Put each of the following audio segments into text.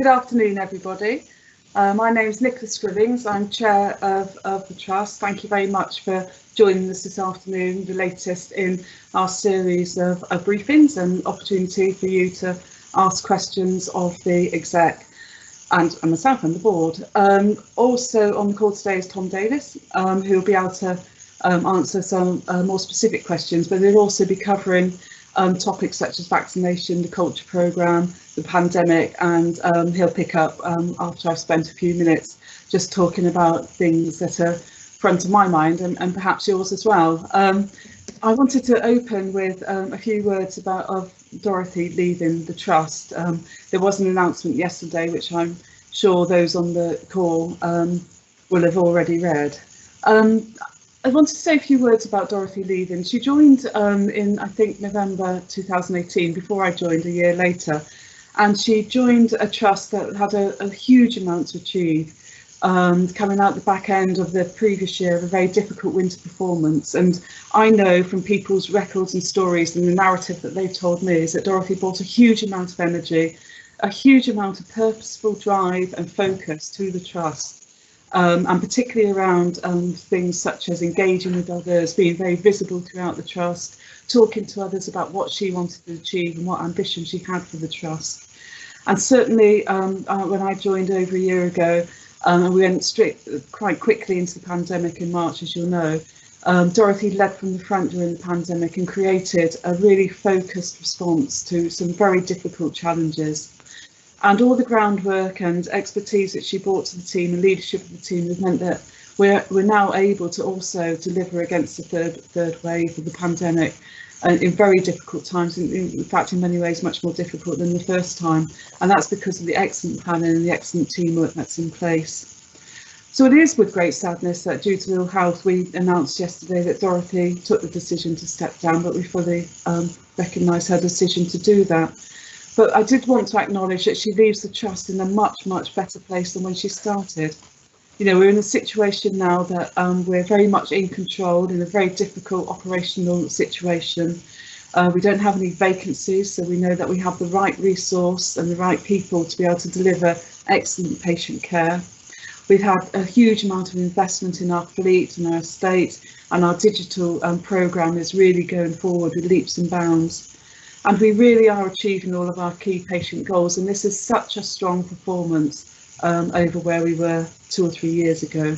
Good afternoon, everybody. My name is Nicola Scrivings. I'm Chair of the Trust. Thank you very much for joining us this afternoon, the latest in our series of briefings and opportunity for you to ask questions of the exec and myself and the board. Also on the call today is Tom Davis, who will be able to answer some more specific questions, but they'll also be covering topics such as vaccination, the culture programme, the pandemic, and he'll pick up after I've spent a few minutes just talking about things that are front of my mind and perhaps yours as well. I wanted to open with a few words of Dorothy leaving the Trust. There was an announcement yesterday, which I'm sure those on the call will have already read. I want to say a few words about Dorothy leaving. She joined in, I think, November 2018, before I joined a year later. And she joined a trust that had a huge amount to achieve, coming out the back end of the previous year of a very difficult winter performance. And I know from people's records and stories and the narrative that they've told me is that Dorothy brought a huge amount of energy, a huge amount of purposeful drive and focus to the trust. And particularly around things such as engaging with others, being very visible throughout the trust, talking to others about what she wanted to achieve and what ambition she had for the trust. And certainly when I joined over a year ago, and we went quite quickly into the pandemic in March, as you'll know, Dorothy led from the front during the pandemic and created a really focused response to some very difficult challenges. And all the groundwork and expertise that she brought to the team and leadership of the team has meant that we're now able to also deliver against the third wave of the pandemic in very difficult times, in fact in many ways much more difficult than the first time, and that's because of the excellent planning and the excellent teamwork that's in place. So it is with great sadness that due to ill health we announced yesterday that Dorothy took the decision to step down, but we fully recognise her decision to do that. But I did want to acknowledge that she leaves the trust in a much better place than when she started. You know, we're in a situation now that we're very much in control in a very difficult operational situation. We don't have any vacancies, so we know that we have the right resource and the right people to be able to deliver excellent patient care. We've had a huge amount of investment in our fleet and our estate, and our digital programme is really going forward with leaps and bounds. And we really are achieving all of our key patient goals, and this is such a strong performance over where we were 2 or 3 years ago.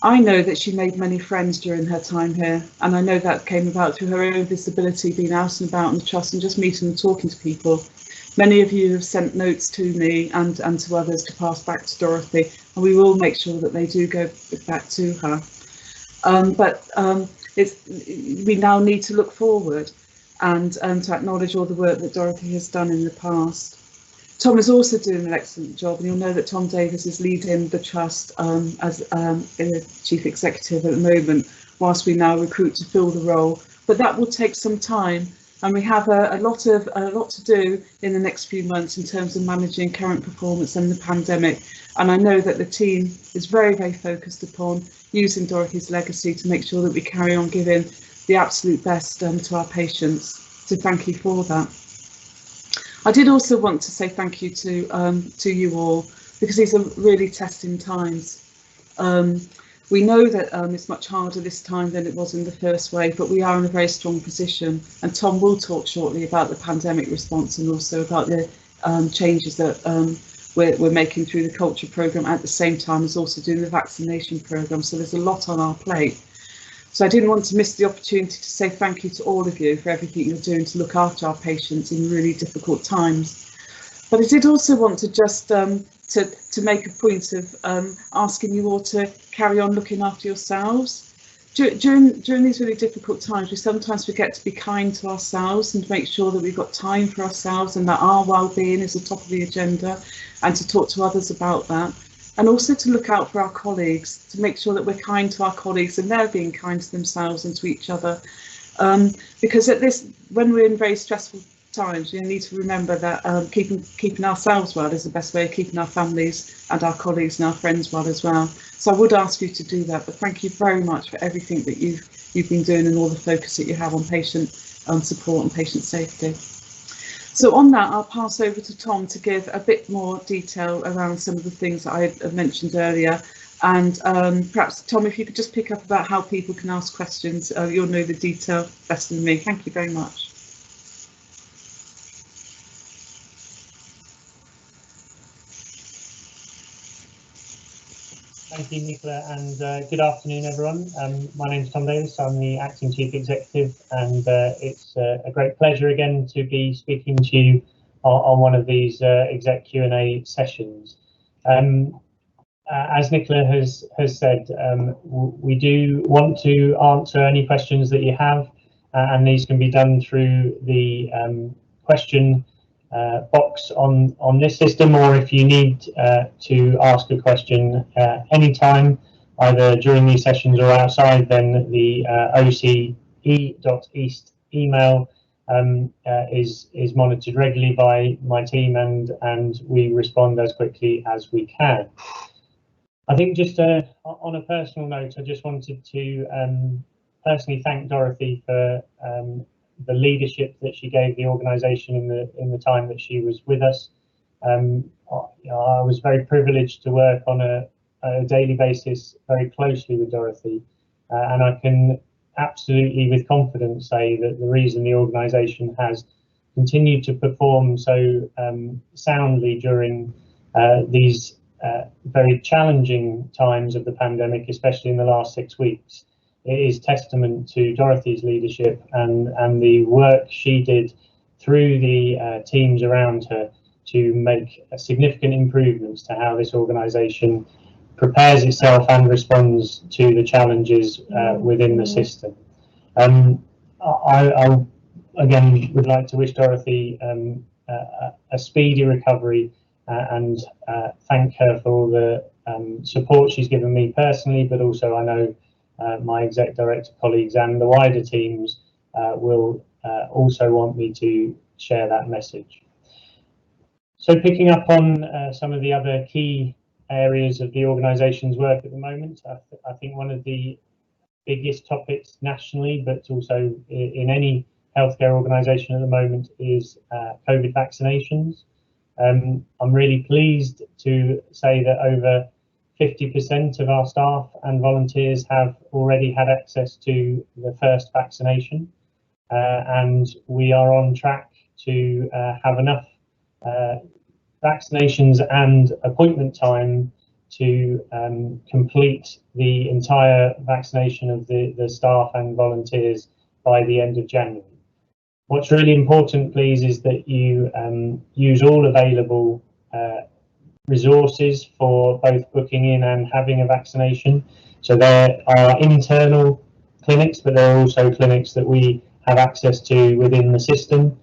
I know that she made many friends during her time here, and I know that came about through her own visibility, being out and about in the trust and just meeting and talking to people. Many of you have sent notes to me and to others to pass back to Dorothy, and we will make sure that they do go back to her. We now need to look forward and to acknowledge all the work that Dorothy has done in the past. Tom is also doing an excellent job, and you'll know that Tom Davis is leading the trust as Chief Executive at the moment, whilst we now recruit to fill the role. But that will take some time, and we have a lot to do in the next few months in terms of managing current performance and the pandemic. And I know that the team is very focused upon using Dorothy's legacy to make sure that we carry on giving the absolute best to our patients. So thank you for that. I did also want to say thank you to you all, because these are really testing times. We know that it's much harder this time than it was in the first wave, but we are in a very strong position, and Tom will talk shortly about the pandemic response and also about the changes that we're making through the culture programme at the same time as also doing the vaccination programme. So there's a lot on our plate. So I didn't want to miss the opportunity to say thank you to all of you for everything you're doing to look after our patients in really difficult times. But I did also want to just to make a point of asking you all to carry on looking after yourselves. During these really difficult times, we sometimes forget to be kind to ourselves and to make sure that we've got time for ourselves and that our well-being is at the top of the agenda, and to talk to others about that. And also to look out for our colleagues, to make sure that we're kind to our colleagues and they're being kind to themselves and to each other. Because when we're in very stressful times, we need to remember that keeping ourselves well is the best way of keeping our families and our colleagues and our friends well as well. So I would ask you to do that, but thank you very much for everything that you've been doing and all the focus that you have on patient support and patient safety. So on that, I'll pass over to Tom to give a bit more detail around some of the things that I mentioned earlier. And perhaps, Tom, if you could just pick up about how people can ask questions, you'll know the detail better than me. Thank you very much. Thank you, Nicola, and good afternoon, everyone. My name is Tom Davis. I'm the Acting Chief Executive, and it's a great pleasure again to be speaking to you on one of these exec Q&A sessions. As Nicola has said, we do want to answer any questions that you have, and these can be done through the question box on this system, or if you need to ask a question anytime, either during these sessions or outside, then the OCE.EAST email is monitored regularly by my team, and we respond as quickly as we can. I think just on a personal note, I just wanted to personally thank Dorothy for the leadership that she gave the organisation in the time that she was with us. I was very privileged to work on a daily basis very closely with Dorothy, and I can absolutely with confidence say that the reason the organisation has continued to perform so soundly during these very challenging times of the pandemic, especially in the last 6 weeks, it is testament to Dorothy's leadership and the work she did through the teams around her to make significant improvements to how this organisation prepares itself and responds to the challenges within the system. I again would like to wish Dorothy a speedy recovery and thank her for all the support she's given me personally, but also I know my exec director colleagues and the wider teams will also want me to share that message. So picking up on some of the other key areas of the organisation's work at the moment, I think one of the biggest topics nationally, but also in any healthcare organisation at the moment, is COVID vaccinations. I'm really pleased to say that over 50% of our staff and volunteers have already had access to the first vaccination, and we are on track to have enough vaccinations and appointment time to complete the entire vaccination of the staff and volunteers by the end of January. What's really important, please, is that you use all available resources for both booking in and having a vaccination. So there are internal clinics, but there are also clinics that we have access to within the system.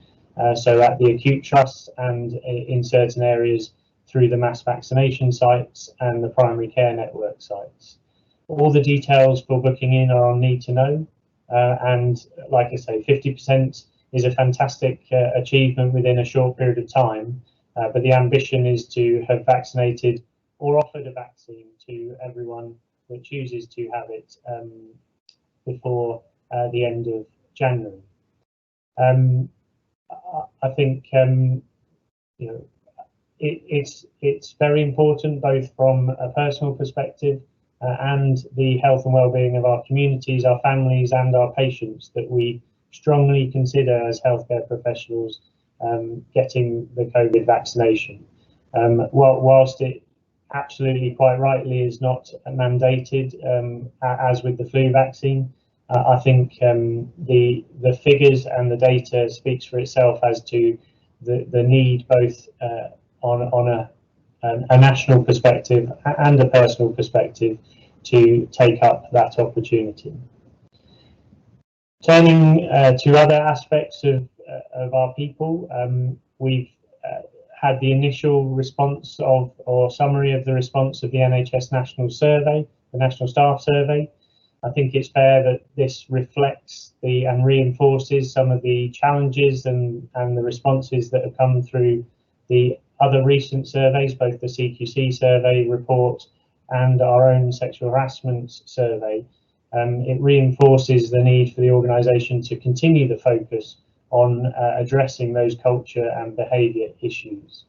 So at the acute trusts and in certain areas through the mass vaccination sites and the primary care network sites. All the details for booking in are on Need to Know, and like I say, 50% is a fantastic achievement within a short period of time, but the ambition is to have vaccinated or offered a vaccine to everyone that chooses to have it before the end of January. I think you know, it's very important both from a personal perspective and the health and well-being of our communities, our families and our patients, that we strongly consider as healthcare professionals getting the COVID vaccination. Whilst it absolutely quite rightly is not mandated as with the flu vaccine, I think the figures and the data speaks for itself as to the need both on a national perspective and a personal perspective to take up that opportunity. Turning to other aspects of our people, we've had the initial response of, or summary of the response of the NHS National Survey, the National Staff Survey. I think it's fair that this reflects and reinforces some of the challenges and the responses that have come through the other recent surveys, both the CQC survey report and our own sexual harassment survey. It reinforces the need for the organisation to continue the focus on addressing those culture and behaviour issues.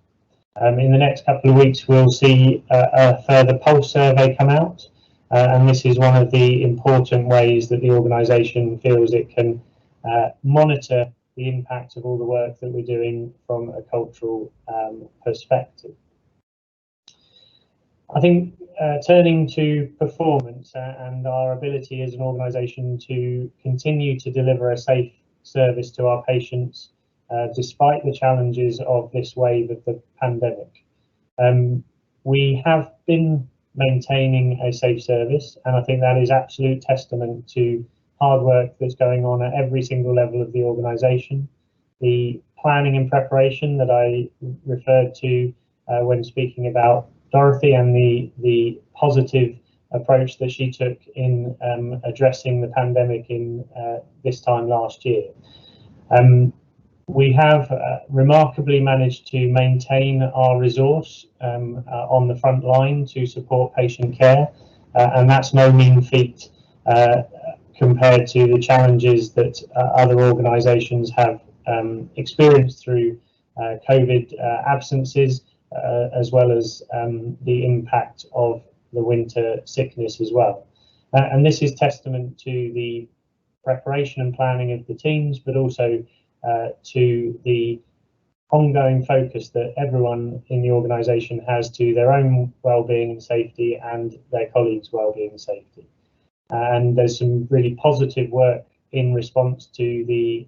In the next couple of weeks, we'll see a further pulse survey come out, and this is one of the important ways that the organisation feels it can monitor the impact of all the work that we're doing from a cultural perspective. I think turning to performance and our ability as an organisation to continue to deliver a safe service to our patients despite the challenges of this wave of the pandemic. We have been maintaining a safe service, and I think that is absolute testament to hard work that's going on at every single level of the organisation. The planning and preparation that I referred to when speaking about Dorothy and the positive approach that she took in addressing the pandemic in this time last year. We have remarkably managed to maintain our resource on the front line to support patient care, and that's no mean feat compared to the challenges that other organisations have experienced through COVID absences, as well as the impact of the winter sickness as well. And this is testament to the preparation and planning of the teams, but also to the ongoing focus that everyone in the organisation has to their own well-being and safety and their colleagues' well-being and safety. And there's some really positive work in response to the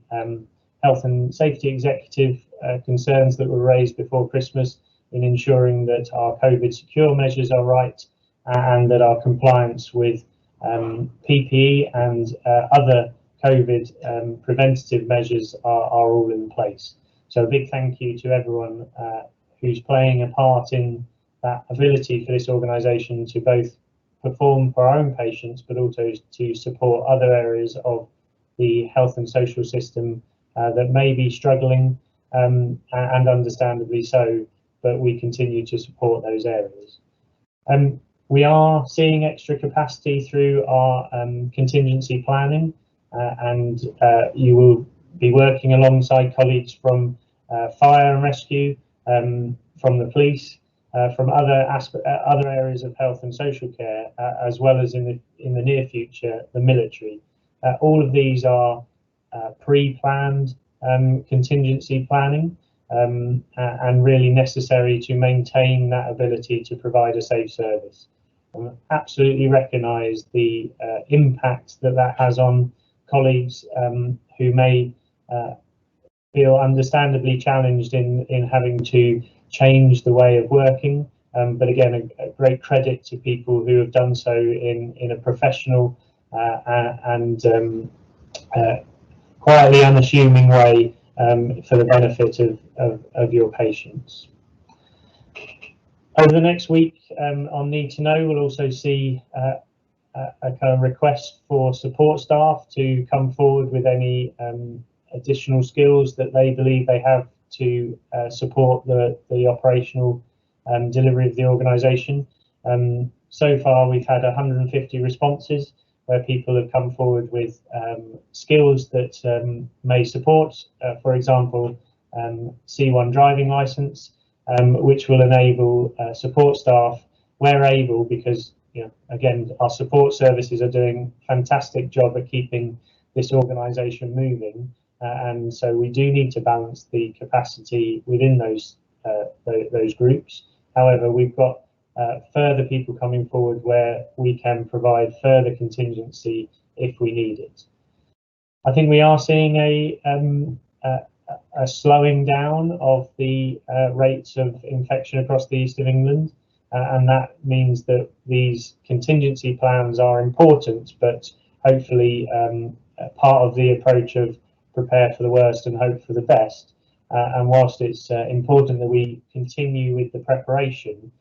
health and safety executive concerns that were raised before Christmas in ensuring that our COVID secure measures are right and that our compliance with PPE and other COVID preventative measures are all in place. So a big thank you to everyone who's playing a part in that ability for this organisation to both perform for our own patients, but also to support other areas of the health and social system that may be struggling, and understandably so, but we continue to support those areas. We are seeing extra capacity through our contingency planning, and you will be working alongside colleagues from fire and rescue, from the police, from other areas of health and social care, as well as in the near future, the military. All of these are pre-planned contingency planning, and really necessary to maintain that ability to provide a safe service. Absolutely recognise the impact that has on colleagues who may feel understandably challenged in having to change the way of working, but again, a great credit to people who have done so in a professional and quietly unassuming way for the benefit of your patients. Over the next week on Need to Know, we'll also see a kind of request for support staff to come forward with any additional skills that they believe they have to support the operational delivery of the organisation. So far, we've had 150 responses where people have come forward with skills that may support, for example, C1 driving licence, which will enable support staff where able, because again, our support services are doing a fantastic job at keeping this organisation moving, and so we do need to balance the capacity within those groups. However, we've got further people coming forward where we can provide further contingency if we need it. I think we are seeing a slowing down of the rates of infection across the east of England, and that means that these contingency plans are important, but hopefully part of the approach of prepare for the worst and hope for the best. And whilst it's important that we continue with the preparation,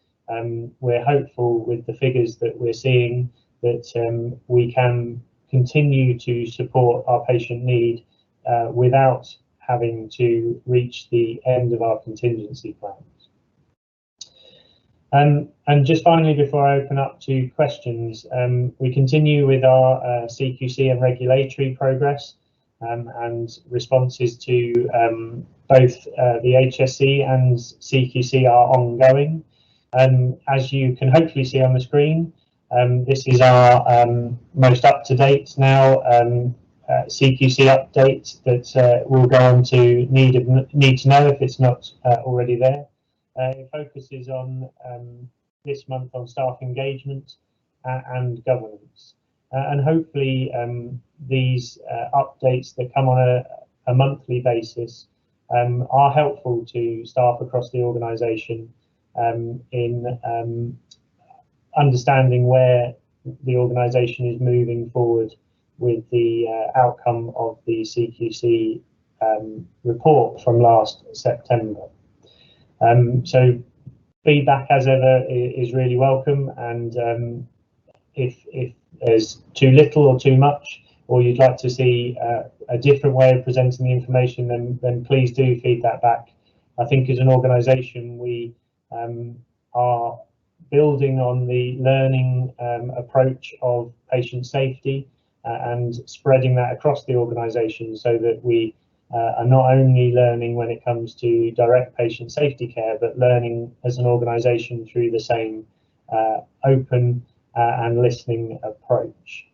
we're hopeful with the figures that we're seeing that we can continue to support our patient need without having to reach the end of our contingency plans. And just finally, before I open up to questions, we continue with our CQC and regulatory progress. and responses to both the HSE and CQC are ongoing. As you can hopefully see on the screen, this is our most up-to-date now CQC update that will go on to need to know if it's not already there. It focuses on this month on staff engagement and governance, and hopefully these updates that come on a monthly basis are helpful to staff across the organisation in understanding where the organisation is moving forward with the outcome of the CQC report from last September. So feedback as ever is really welcome, and if there's too little or too much, or you'd like to see a different way of presenting the information, then please do feed that back. I think as an organisation we are building on the learning approach of patient safety and spreading that across the organisation, so that we are not only learning when it comes to direct patient safety care, but learning as an organisation through the same open and listening approach.